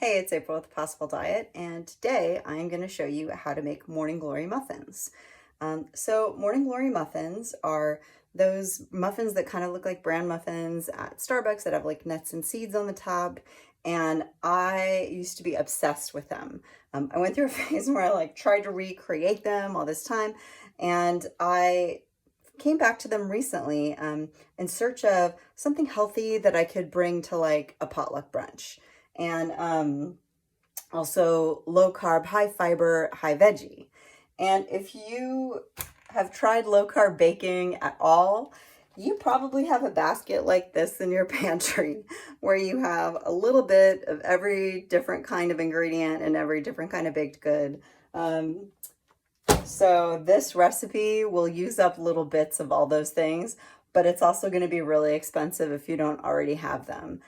Hey, it's April with the Possible Diet, and today I'm going to show you how to make Morning Glory muffins. So Morning Glory muffins are those muffins that kind of look like bran muffins at Starbucks that have like nuts and seeds on the top, and I used to be obsessed with them. I went through a phase where I like tried to recreate them all this time, and I came back to them recently in search of something healthy that I could bring to like a potluck brunch. And also low carb, high fiber, high veggie. And if you have tried low carb baking at all, you probably have a basket like this in your pantry where you have a little bit of every different kind of ingredient and every different kind of baked good. So this recipe will use up little bits of all those things, but it's also going to be really expensive if you don't already have them.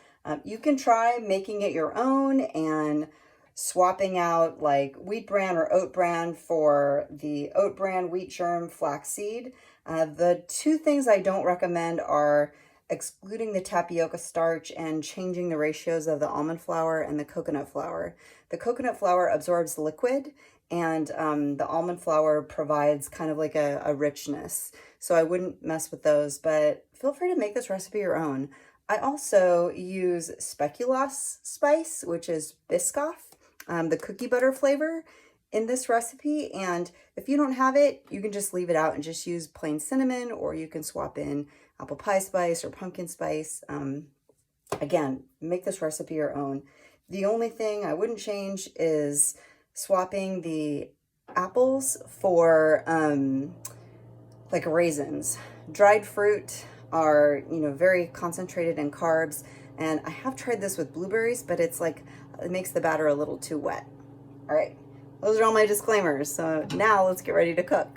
You can try making it your own and swapping out like wheat bran or oat bran for the oat bran, wheat germ, flaxseed. The two things I don't recommend are excluding the tapioca starch and changing the ratios of the almond flour and the coconut flour. The coconut flour absorbs liquid, and the almond flour provides kind of like a richness. So I wouldn't mess with those, but feel free to make this recipe your own. I also use Speculaas Spice, which is Biscoff, the cookie butter flavor in this recipe. And if you don't have it, you can just leave it out and just use plain cinnamon, or you can swap in apple pie spice or pumpkin spice. Again, make this recipe your own. The only thing I wouldn't change is swapping the apples for like raisins. Dried fruit are, very concentrated in carbs, and I have tried this with blueberries, but it's like it makes the batter a little too wet. All right, those are all my disclaimers. So now let's get ready to cook.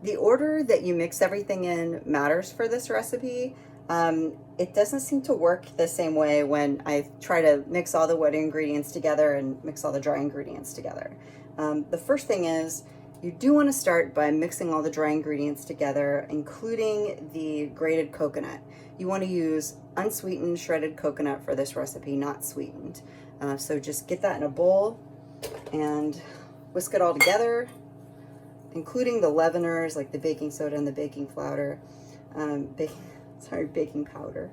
The order that you mix everything in matters for this recipe. It doesn't seem to work the same way when I try to mix all the wet ingredients together and mix all the dry ingredients together. The first thing is you do want to start by mixing all the dry ingredients together, including the grated coconut. You want to use unsweetened shredded coconut for this recipe, not sweetened. So just get that in a bowl and whisk it all together, including the leaveners like the baking soda and the baking powder, baking powder,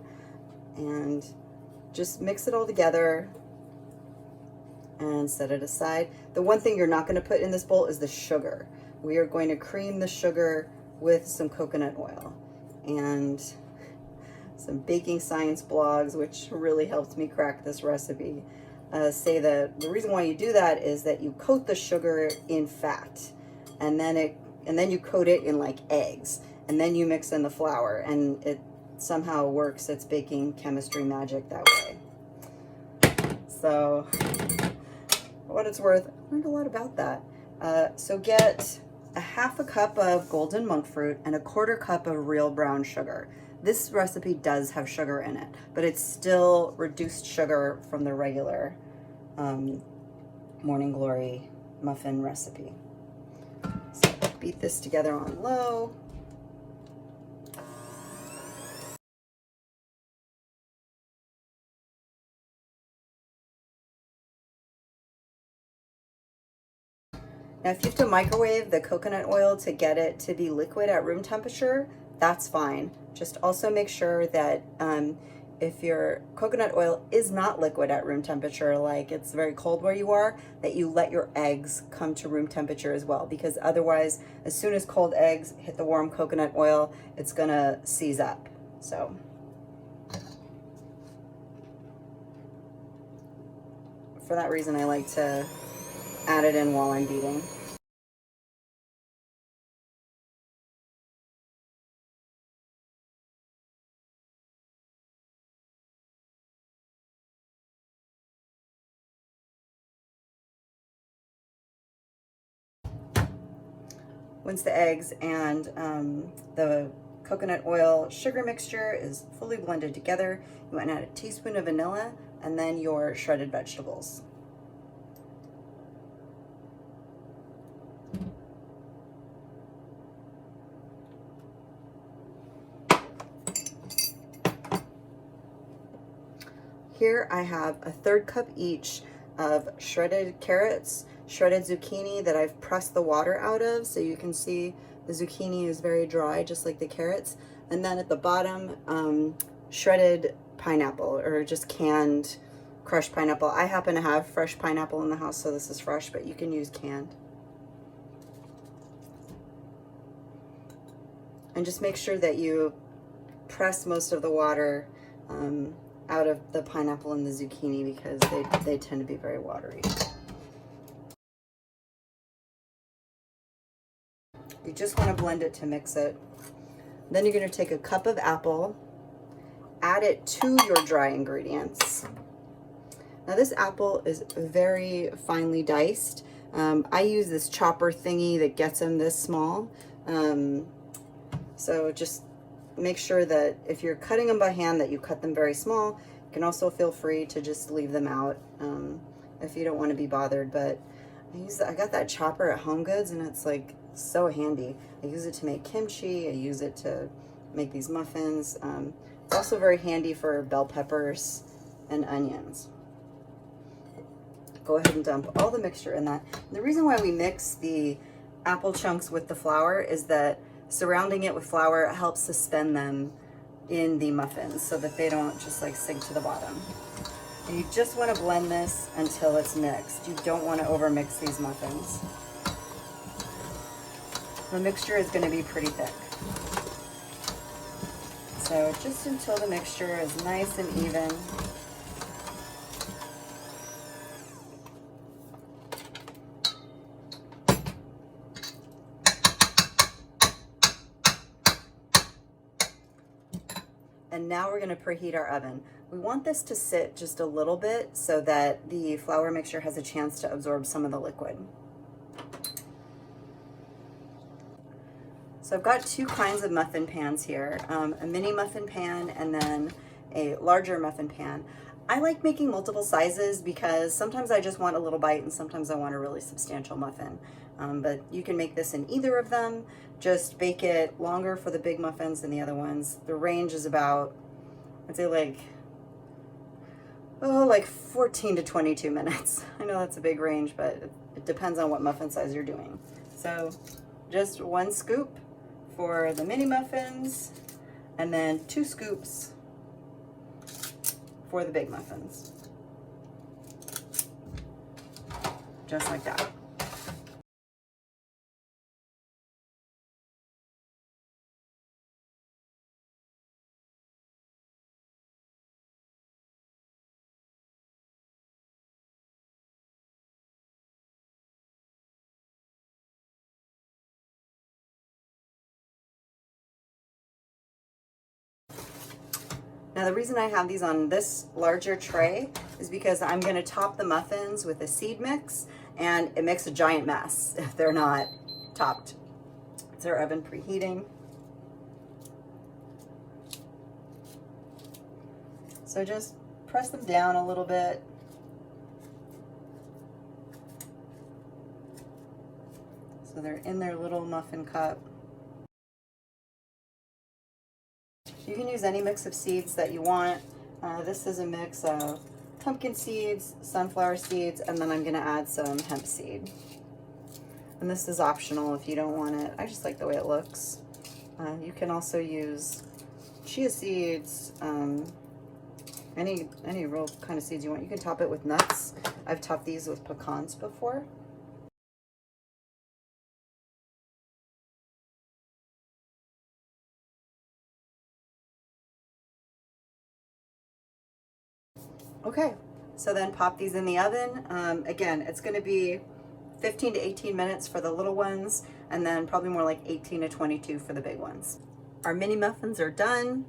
and just mix it all together and set it aside. The one thing you're not going to put in this bowl is the sugar. We are going to cream the sugar with some coconut oil and some baking science blogs, which really helped me crack this recipe, say that the reason why you do that is that you coat the sugar in fat, and then you coat it in like eggs, and then you mix in the flour, and it somehow works. It's baking chemistry magic that way. So for what it's worth, I learned a lot about that. So get a half a cup of golden monk fruit and a quarter cup of real brown sugar. This recipe does have sugar in it, but it's still reduced sugar from the regular Morning Glory muffin recipe. So beat this together on low. Now, if you have to microwave the coconut oil to get it to be liquid at room temperature, that's fine. Just also make sure that if your coconut oil is not liquid at room temperature, like it's very cold where you are, that you let your eggs come to room temperature as well, because otherwise, as soon as cold eggs hit the warm coconut oil, it's gonna seize up. So for that reason, I like to add it in while I'm beating. Once the eggs and the coconut oil sugar mixture is fully blended together, you want to add a teaspoon of vanilla and then your shredded vegetables. Here I have a 1/3 cup each of shredded carrots, shredded zucchini that I've pressed the water out of, so you can see the zucchini is very dry, just like the carrots. And then at the bottom, shredded pineapple, or just canned crushed pineapple. I happen to have fresh pineapple in the house, so this is fresh, but you can use canned. And just make sure that you press most of the water out of the pineapple and the zucchini, because they tend to be very watery. You just want to blend it to mix it. Then you're going to take a cup of apple, add it to your dry ingredients. Now this apple is very finely diced. I use this chopper thingy that gets them this small. So just make sure that if you're cutting them by hand, that you cut them very small. You can also feel free to just leave them out if you don't want to be bothered. But I got that chopper at Home Goods, and it's like so handy. I use it to make kimchi. I use it to make these muffins. It's also very handy for bell peppers and onions. Go ahead and dump all the mixture in that. And the reason why we mix the apple chunks with the flour is that surrounding it with flour helps suspend them in the muffins so that they don't just like sink to the bottom. And you just want to blend this until it's mixed. You don't want to overmix these muffins. The mixture is going to be pretty thick. So just until the mixture is nice and even. And now we're going to preheat our oven. We want this to sit just a little bit so that the flour mixture has a chance to absorb some of the liquid. So I've got two kinds of muffin pans here, a mini muffin pan and then a larger muffin pan. I like making multiple sizes because sometimes I just want a little bite and sometimes I want a really substantial muffin. But you can make this in either of them. Just bake it longer for the big muffins than the other ones. The range is about, I'd say like 14 to 22 minutes. I know that's a big range, but it depends on what muffin size you're doing. So just 1 scoop for the mini muffins and then 2 scoops for the big muffins. Just like that. Now the reason I have these on this larger tray is because I'm going to top the muffins with a seed mix, and it makes a giant mess if they're not topped. Is our oven preheating? So just press them down a little bit. So they're in their little muffin cup. You can use any mix of seeds that you want. This is a mix of pumpkin seeds, sunflower seeds, and then I'm going to add some hemp seed. And this is optional if you don't want it. I just like the way it looks. You can also use chia seeds, any real kind of seeds you want. You can top it with nuts. I've topped these with pecans before. Okay, so then pop these in the oven. Again, it's going to be 15 to 18 minutes for the little ones, and then probably more like 18 to 22 for the big ones. Our mini muffins are done.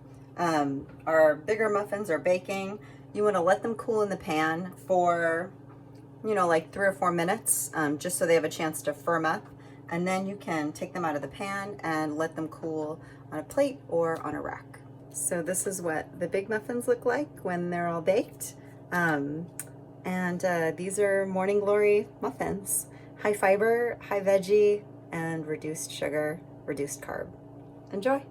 Our bigger muffins are baking. You want to let them cool in the pan for, like 3 or 4 minutes, just so they have a chance to firm up. And then you can take them out of the pan and let them cool on a plate or on a rack. So this is what the big muffins look like when they're all baked. These are Morning Glory muffins. High fiber, high veggie, and reduced sugar, reduced carb. Enjoy.